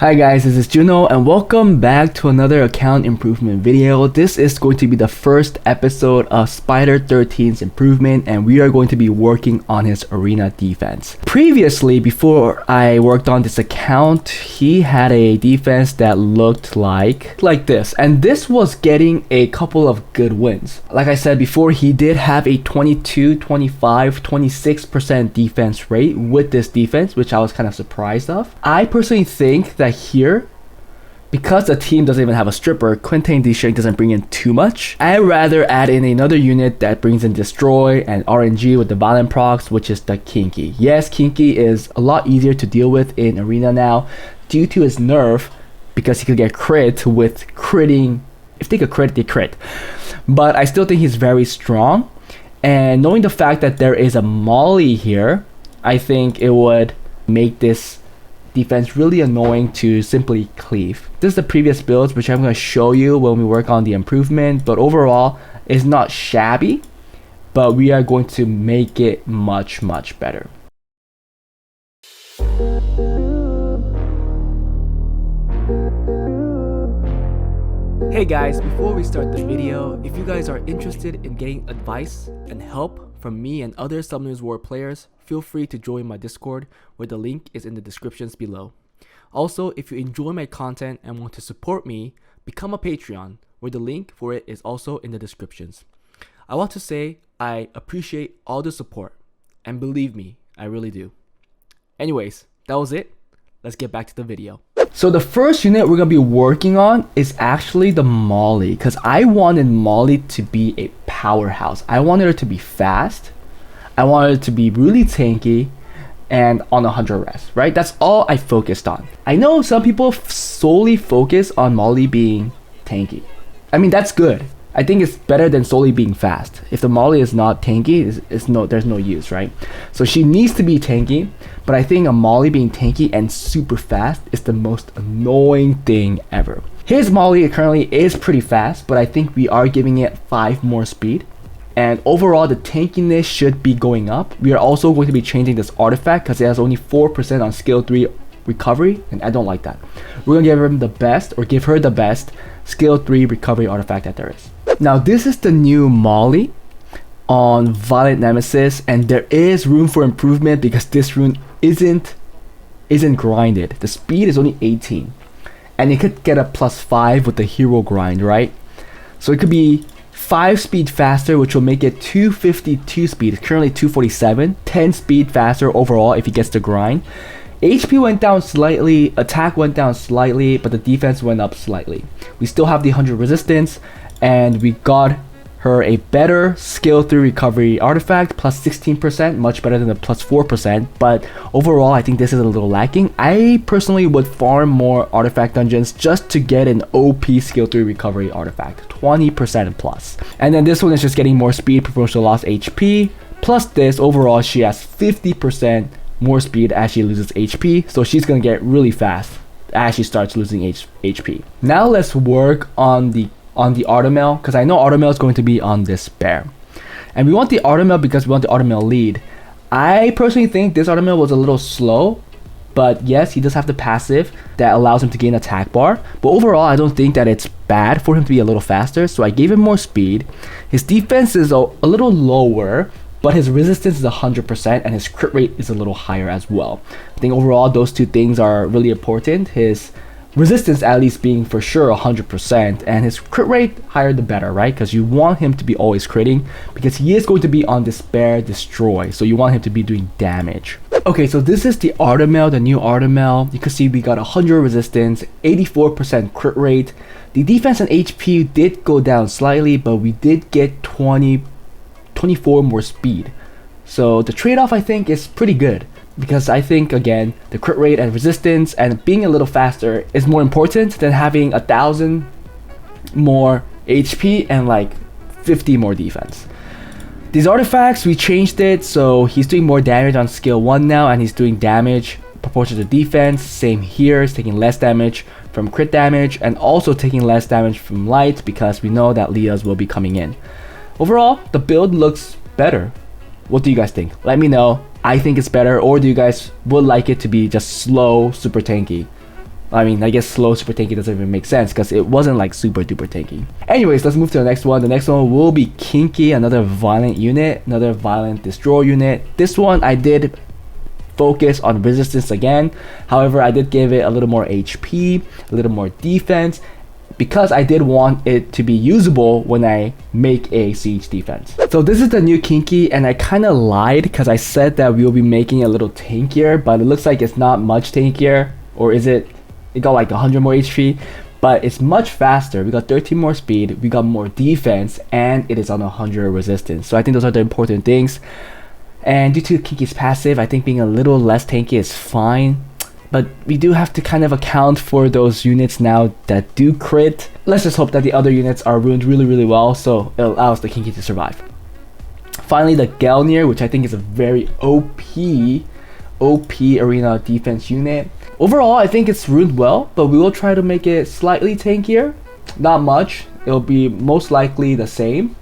Hi guys, this is Juno and welcome back to another account improvement video. This is going to be the first episode of Spider 13's improvement and we are going to be working on his arena defense. Previously, before I worked on this account, he had a defense that looked like this, and this was getting a couple of good wins. Like I said before, he did have a 22, 25, 26% defense rate with this defense, which I was kind of surprised of. I personally think that here, because the team doesn't even have a stripper, Quintain Deshank doesn't bring in too much. I'd rather add in another unit that brings in Destroy and RNG with the Violent procs, which is the Kinky. Yes, Kinky is a lot easier to deal with in Arena now due to his nerf, because he could get crit with critting. If they could crit, they crit. But I still think he's very strong. And knowing the fact that there is a Molly here, I think it would make this defense really annoying to simply cleave. This is the previous builds, which I'm going to show you when we work on the improvement, but overall it's not shabby, but we are going to make it much better. Hey guys, before we start the video, if you guys are interested in getting advice and help from me and other Summoners War players, feel free to join my Discord, where the link is in the descriptions below. Also, if you enjoy my content and want to support me, become a Patreon, where the link for it is also in the descriptions. I want to say I appreciate all the support, and believe me, I really do. Anyways, that was it. Let's get back to the video. So the first unit we're going to be working on is actually the Molly, because I wanted Molly to be a powerhouse. I wanted her to be fast. I wanted it to be really tanky and on 100 res, right? That's all I focused on. I know some people solely focus on Molly being tanky. I mean, that's good. I think it's better than solely being fast. If the Molly is not tanky, there's no use, right? So she needs to be tanky, but I think a Molly being tanky and super fast is the most annoying thing ever. His Molly currently is pretty fast, but I think we are giving it 5 more speed. And overall, the tankiness should be going up. We are also going to be changing this artifact because it has only 4% on skill 3 recovery, and I don't like that. We're going to give him the best, or give her the best, skill 3 recovery artifact that there is. Now, this is the new Molly on Violent Nemesis, and there is room for improvement because this rune isn't grinded. The speed is only 18, and it could get a +5 with the hero grind, right? So it could be 5 speed faster, which will make it 252 speed. It's currently 247, 10 speed faster overall if he gets the grind. HP went down slightly, attack went down slightly, but the defense went up slightly. We still have the 100 resistance, and we got her a better skill 3 recovery artifact, +16%, much better than the +4%, but overall I think this is a little lacking. I personally would farm more artifact dungeons just to get an OP skill 3 recovery artifact, 20% plus. And then this one is just getting more speed, proportional loss HP, plus this, overall she has 50% more speed as she loses HP, so she's gonna get really fast as she starts losing HP. Now let's work on the Automel, because I know Automel is going to be on this bear. And we want the Automel because we want the Automel lead. I personally think this Automel was a little slow, but yes, he does have the passive that allows him to gain attack bar. But overall, I don't think that it's bad for him to be a little faster, so I gave him more speed. His defense is a little lower, but his resistance is 100% and his crit rate is a little higher as well. I think overall, those two things are really important. His resistance at least being for sure 100%, and his crit rate higher the better, right? Because you want him to be always critting, because he is going to be on Despair Destroy, so you want him to be doing damage. Okay, so this is the Automel, the new Automel. You can see we got 100 resistance, 84% crit rate. The defense and HP did go down slightly, but we did get 24 more speed. So the trade-off I think is pretty good, because I think again the crit rate and resistance and being a little faster is more important than having 1,000 more HP and like 50 more defense. These artifacts, we changed it, so he's doing more damage on skill 1 now, and he's doing damage proportional to defense. Same here, he's taking less damage from crit damage and also taking less damage from light, because we know that Leah's will be coming in. Overall, the build looks better. What do you guys think? Let me know. I think it's better, or do you guys would like it to be just slow, super tanky? I mean, I guess slow super tanky doesn't even make sense because it wasn't like super duper tanky. Anyways, let's move to the next one. The next one will be Kinky, another violent unit, another violent destroy unit. This one I did focus on resistance again. However, I did give it a little more HP, a little more defense, because I did want it to be usable when I make a siege defense. So this is the new Kinky, and I kind of lied because I said that we will be making it a little tankier, but it looks like it's not much tankier. Or is it? It got like 100 more HP, but it's much faster. We got 13 more speed, we got more defense, and it is on 100 resistance. So I think those are the important things. And due to Kinky's passive, I think being a little less tanky is fine. But we do have to kind of account for those units now that do crit. Let's just hope that the other units are ruined really well, so it allows the Kinky to survive. Finally, the Gelnir, which I think is a very OP arena defense unit. Overall, I think it's ruined well, but we will try to make it slightly tankier. Not much. It'll be most likely the same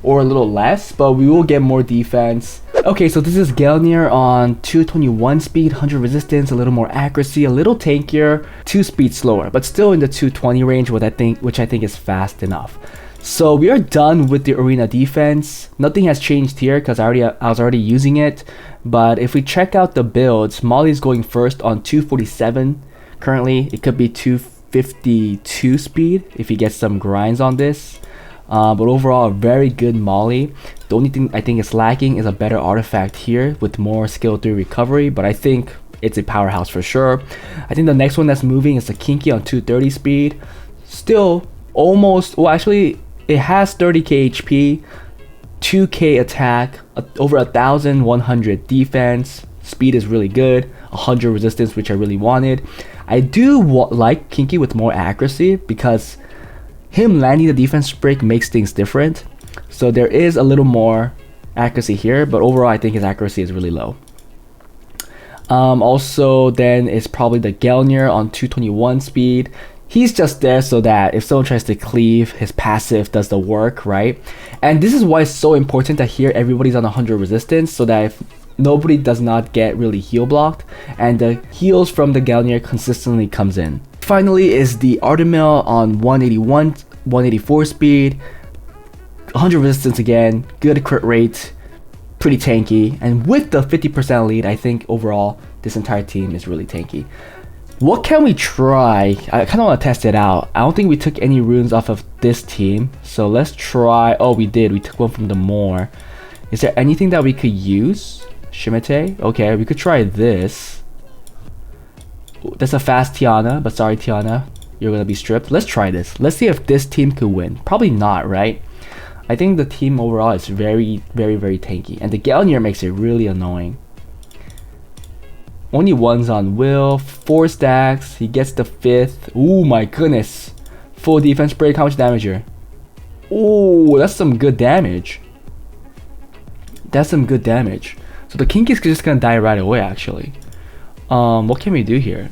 or a little less, but we will get more defense. Okay, so this is Gelnir on 221 speed, 100 resistance, a little more accuracy, a little tankier, 2 speed slower, but still in the 220 range, which I think is fast enough. So we are done with the arena defense. Nothing has changed here because I was already using it. But if we check out the builds, Molly's going first on 247 currently. It could be 252 speed if he gets some grinds on this. But overall, a very good Molly. The only thing I think is lacking is a better artifact here with more skill 3 recovery, but I think it's a powerhouse for sure. I think the next one that's moving is the Kinky on 230 speed. Still almost, well actually it has 30k HP, 2k attack, over 1100 defense, speed is really good, 100 resistance, which I really wanted. I do like Kinky with more accuracy because him landing the defense break makes things different. So there is a little more accuracy here, but overall I think his accuracy is really low. Also then it's probably the Gelnir on 221 speed. He's just there so that if someone tries to cleave, his passive does the work, right? And this is why it's so important that here everybody's on 100 resistance, so that if nobody does not get really heal blocked, and the heals from the Gelnir consistently comes in. Finally is the Artemil on 184 speed, 100 resistance again, good crit rate, pretty tanky, and with the 50% lead, I think overall this entire team is really tanky. What can we try? I kind of want to test it out. I don't think we took any runes off of this team, so let's try. Oh, we did. We took one from the Moor. Is there anything that we could use? Shimete? Okay, we could try this. That's a fast Tiana, but sorry Tiana, you're gonna be stripped. Let's try this. Let's see if this team could win. Probably not, right? I think the team overall is very tanky, and the Gelnir makes it really annoying. Only ones on Will, 4 stacks, he gets the 5th. Oh my goodness. Full defense break, how much damage here? Oh, that's some good damage. That's some good damage. So the Kinky's just gonna die right away actually. What can we do here?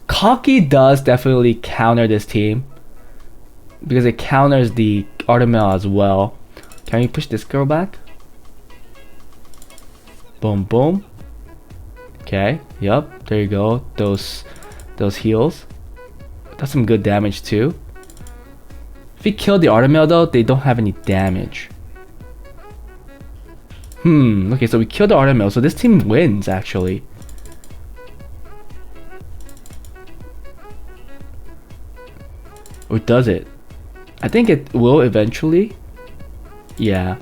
Cocky does definitely counter this team because it counters the Artemil as well. Can we push this girl back? Boom, boom. Okay, yep, there you go. Those heals. That's some good damage too. If we kill the Artemil though, they don't have any damage. Okay, so we killed the Artemil, so this team wins actually. Or does it? I think it will eventually. Yeah.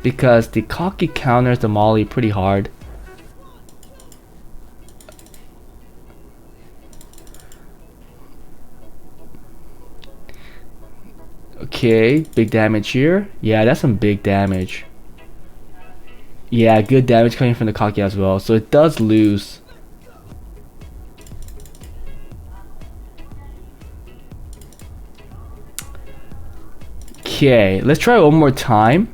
Because the Cocky counters the Molly pretty hard. Okay, big damage here. Yeah, that's some big damage. Yeah, good damage coming from the Cocky as well. So it does lose. Okay, let's try one more time.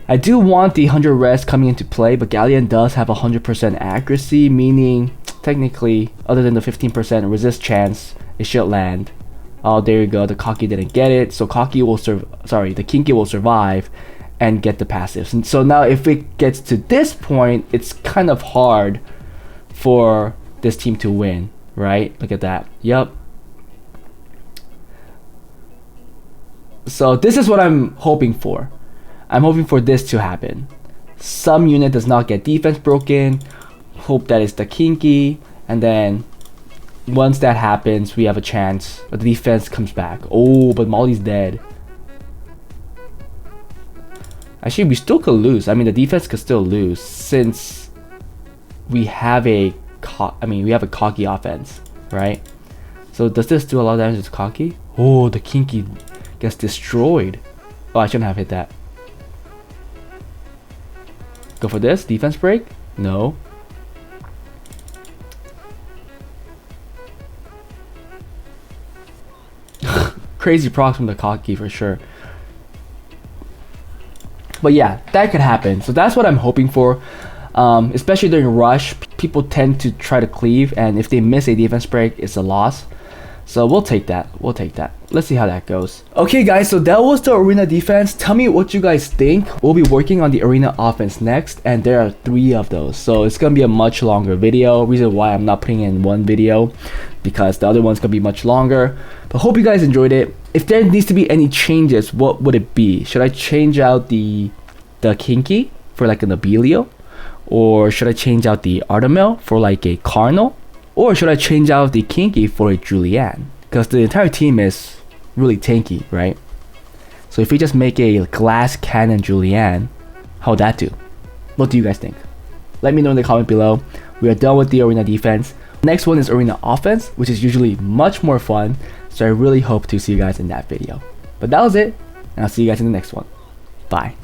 I do want the 100 res coming into play, but Galleon does have 100% accuracy, meaning technically, other than the 15% resist chance, it should land. Oh, there you go. The Cocky didn't get it, so the Kinky will survive, and get the passives. And so now if it gets to this point, it's kind of hard for this team to win, right? Look at that. Yep. So this is what I'm hoping for. I'm hoping for this to happen. Some unit does not get defense broken. Hope that is the kinky, and then once that happens, we have a chance. The defense comes back. Oh, but Molly's dead. Actually, we still could lose. I mean, the defense could still lose since we have a cocky offense, right? So does this do a lot of damage to cocky? Oh, the kinky gets destroyed. Oh, I shouldn't have hit that. Go for this defense break. No. Crazy procs from the cocky for sure. But yeah, that could happen. So that's what I'm hoping for. Especially during rush, people tend to try to cleave, and if they miss a defense break, it's a loss. So we'll take that. We'll take that. Let's see how that goes. Okay guys, so that was the arena defense. Tell me what you guys think. We'll be working on the arena offense next, and there are 3 of those. So it's gonna be a much longer video. Reason why I'm not putting in one video, because the other one's gonna be much longer. But hope you guys enjoyed it. If there needs to be any changes, what would it be? Should I change out the kinky for like an Abelio? Or should I change out the Artemil for like a Cardinal? Or should I change out the kinky for a Julianne? Because the entire team is really tanky, right? So if we just make a glass cannon Julianne, how would that do? What do you guys think? Let me know in the comment below. We are done with the arena defense. Next one is arena offense, which is usually much more fun. So I really hope to see you guys in that video. But that was it, and I'll see you guys in the next one. Bye.